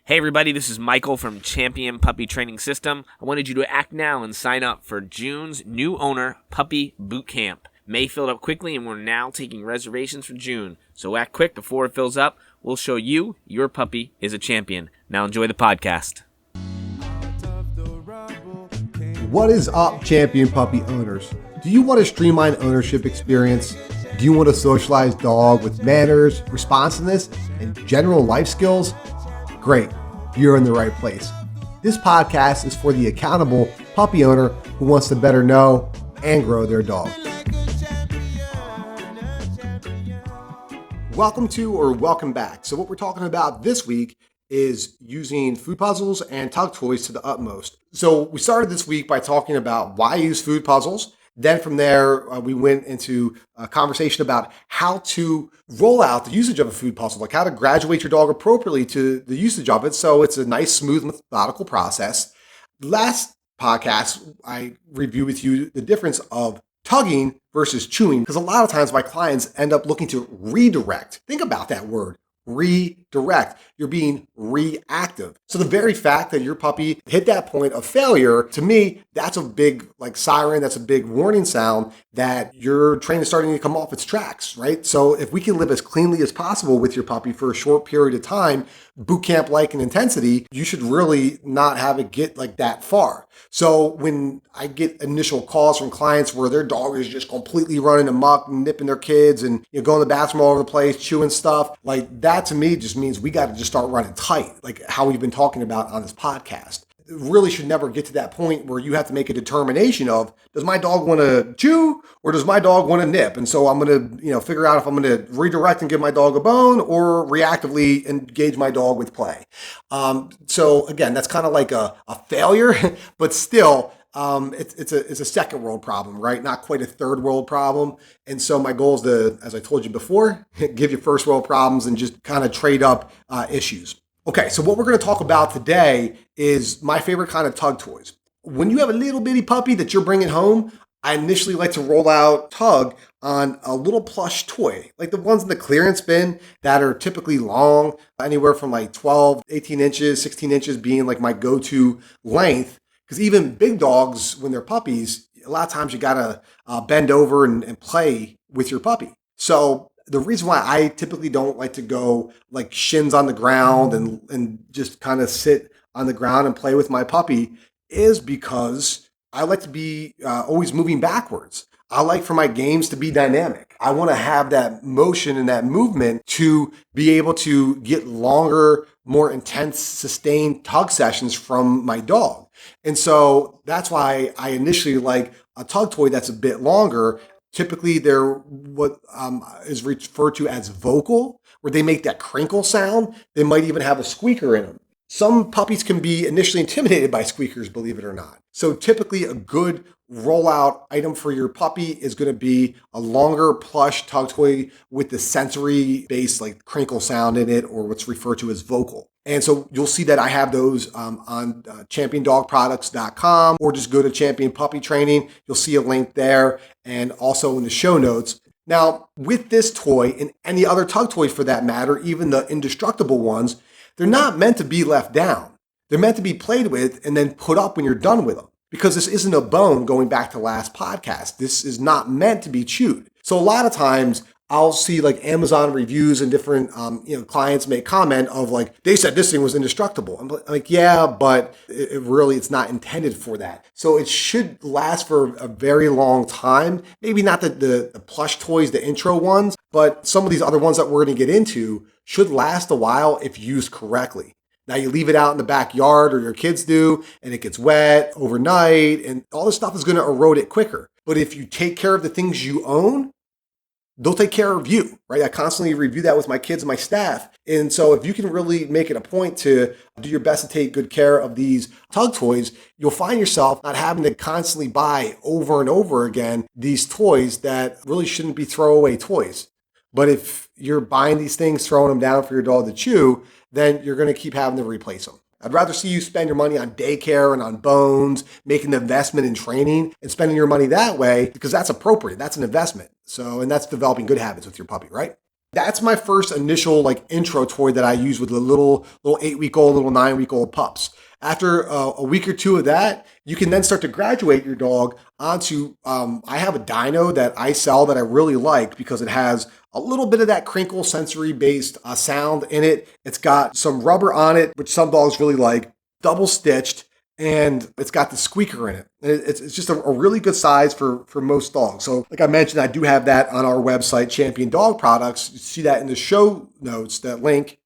Hey everybody, this is Michael from Champion Puppy Training System. I wanted you to act now and sign up for June's new owner puppy boot camp. May filled up quickly and we're now taking reservations for June. So act quick before it fills up. We'll show you your puppy is a champion. Now enjoy the podcast. What is up, champion puppy owners? Do you want a streamlined ownership experience? Do you want a socialized dog with manners, responsiveness, and general life skills? Great, you're in the right place. This podcast is for the accountable puppy owner who wants to better know and grow their dog. Welcome to or welcome back. So what we're talking about this week is using food puzzles and tug toys to the utmost. So we started this week by talking about why use food puzzles. Then from there, we went into a conversation about how to roll out the usage of a food puzzle, like how to graduate your dog appropriately to the usage of it. So it's a nice, smooth, methodical process. Last podcast, I reviewed with you the difference of tugging versus chewing, because a lot of times my clients end up looking to redirect. Think about that word. Redirect. You're being reactive. So the very fact that your puppy hit that point of failure, to me, that's a big siren, that's a big warning sound that your training is starting to come off its tracks, right? So if we can live as cleanly as possible with your puppy for a short period of time, boot camp like in intensity, you should really not have it get like that far. So when I get initial calls from clients where their dog is just completely running amok, nipping their kids and going to the bathroom all over the place, chewing stuff, like that to me just means we got to just start running tight, like how we've been talking about on this podcast. It really should never get to that point where you have to make a determination of, does my dog want to chew or does my dog want to nip? And so I'm going to, figure out if I'm going to redirect and give my dog a bone or reactively engage my dog with play. So again, that's kind of like a failure, but still, it's a second world problem, right? Not quite a third world problem. And so my goal is to, as I told you before, give you first world problems and just kind of trade up issues. Okay, so what we're going to talk about today is my favorite kind of tug toys. When you have a little bitty puppy that you're bringing home, I initially like to roll out tug on a little plush toy, like the ones in the clearance bin that are typically long, anywhere from like 12, 18 inches, 16 inches being like my go-to length. Because even big dogs, when they're puppies, a lot of times you got to bend over and play with your puppy. So the reason why I typically don't like to go like shins on the ground and just kind of sit on the ground and play with my puppy is because I like to be always moving backwards. I like for my games to be dynamic. I want to have that motion and that movement to be able to get longer, more intense, sustained tug sessions from my dog. And so that's why I initially like a tug toy that's a bit longer. Typically, they're what is referred to as vocal, where they make that crinkle sound. They might even have a squeaker in them. Some puppies can be initially intimidated by squeakers, believe it or not. So typically, a good rollout item for your puppy is going to be a longer plush tug toy with the sensory-based like crinkle sound in it, or what's referred to as vocal. And so you'll see that I have those on championdogproducts.com, or just go to Champion Puppy Training. You'll see a link there and also in the show notes. Now, with this toy and any other tug toy for that matter, even the indestructible ones, they're not meant to be left down. They're meant to be played with and then put up when you're done with them. Because this isn't a bone, going back to last podcast. This is not meant to be chewed. So a lot of times I'll see like Amazon reviews and different clients make comment of like, they said this thing was indestructible. I'm like, yeah, but it's not intended for that. So it should last for a very long time. Maybe not the plush toys, the intro ones, but some of these other ones that we're going to get into should last a while if used correctly. Now you leave it out in the backyard, or your kids do, and it gets wet overnight, and all this stuff is going to erode it quicker. But if you take care of the things you own, they'll take care of you, right? I constantly review that with my kids and my staff. And so if you can really make it a point to do your best to take good care of these tug toys, you'll find yourself not having to constantly buy over and over again these toys that really shouldn't be throwaway toys. But if you're buying these things, throwing them down for your dog to chew, then you're going to keep having to replace them. I'd rather see you spend your money on daycare and on bones, making the investment in training and spending your money that way, because that's appropriate. That's an investment. So, and that's developing good habits with your puppy, right? That's my first initial intro toy that I use with the little 8-week-old, little 9-week-old pups. After a week or two of that, you can then start to graduate your dog onto, I have a dyno that I sell that I really like because it has a little bit of that crinkle sensory-based sound in it. It's got some rubber on it, which some dogs really like, double stitched, and it's got the squeaker in it. It's just a really good size for most dogs. So like I mentioned, I do have that on our website, Champion Dog Products. You see that in the show notes, that link.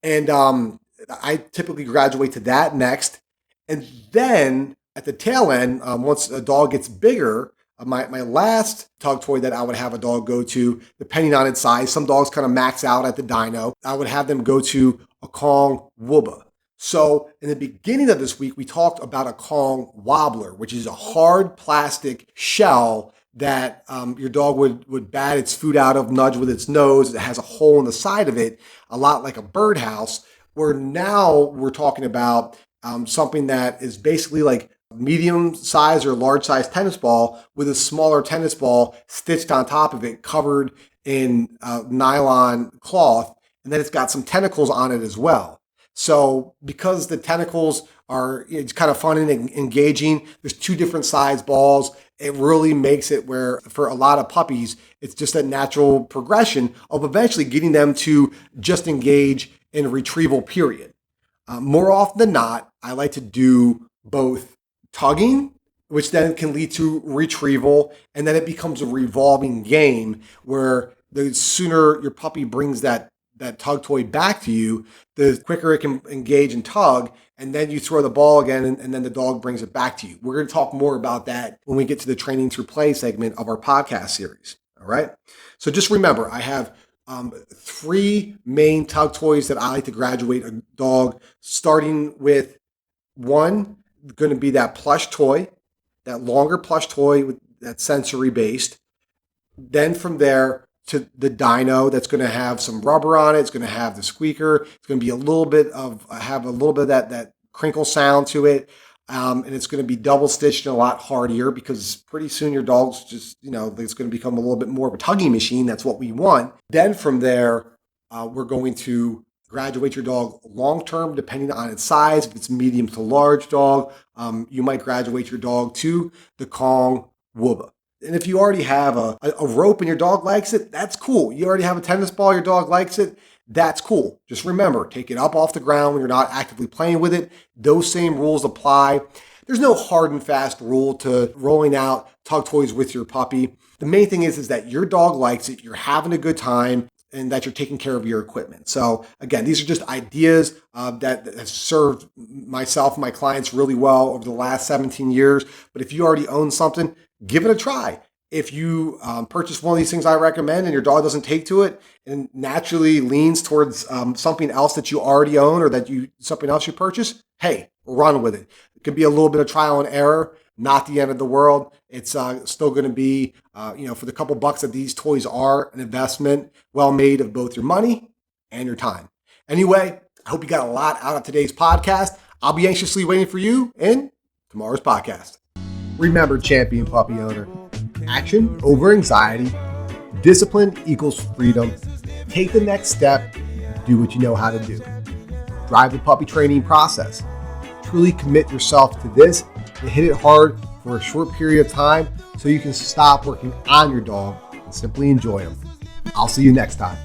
And I typically graduate to that next. And then at the tail end, once a dog gets bigger, my last tug toy that I would have a dog go to, depending on its size, some dogs kind of max out at the dyno, I would have them go to a Kong Wubba. So in the beginning of this week, we talked about a Kong wobbler, which is a hard plastic shell that your dog would bat its food out of, nudge with its nose. It has a hole in the side of it, a lot like a birdhouse, where now we're talking about something that is basically like medium size or large size tennis ball with a smaller tennis ball stitched on top of it, covered in nylon cloth. And then it's got some tentacles on it as well. So because the tentacles it's kind of fun and engaging, there's 2 different size balls. It really makes it where for a lot of puppies, it's just a natural progression of eventually getting them to just engage in retrieval period. More often than not, I like to do both tugging, which then can lead to retrieval, and then it becomes a revolving game where the sooner your puppy brings that tug toy back to you, the quicker it can engage and tug, and then you throw the ball again, and then the dog brings it back to you. We're going to talk more about that when we get to the training through play segment of our podcast series. All right. So just remember, I have 3 main tug toys that I like to graduate a dog, starting with one, going to be that plush toy, that longer plush toy with that sensory based. Then from there, to the dyno that's going to have some rubber on it. It's going to have the squeaker. It's going to be have a little bit of that crinkle sound to it. And it's going to be double stitched and a lot hardier because pretty soon your dog's just, it's going to become a little bit more of a tugging machine. That's what we want. Then from there, we're going to graduate your dog long-term, depending on its size. If it's medium to large dog, you might graduate your dog to the Kong Wubba. And if you already have a rope and your dog likes it, that's cool. You already have a tennis ball, your dog likes it, that's cool. Just remember, take it up off the ground when you're not actively playing with it. Those same rules apply. There's no hard and fast rule to rolling out tug toys with your puppy. The main thing is that your dog likes it, you're having a good time, and that you're taking care of your equipment. So again, these are just ideas that have served myself and my clients really well over the last 17 years. But if you already own something, give it a try. If you purchase one of these things I recommend and your dog doesn't take to it and naturally leans towards something else that you already own or something else you purchase, hey, run with it. It could be a little bit of trial and error, not the end of the world. It's still going to be, for the couple bucks that these toys are, an investment well made of both your money and your time. Anyway, I hope you got a lot out of today's podcast. I'll be anxiously waiting for you in tomorrow's podcast. Remember, champion puppy owner, action over anxiety, discipline equals freedom. Take the next step, do what you know how to do. Drive the puppy training process. Truly commit yourself to this and hit it hard for a short period of time so you can stop working on your dog and simply enjoy them. I'll see you next time.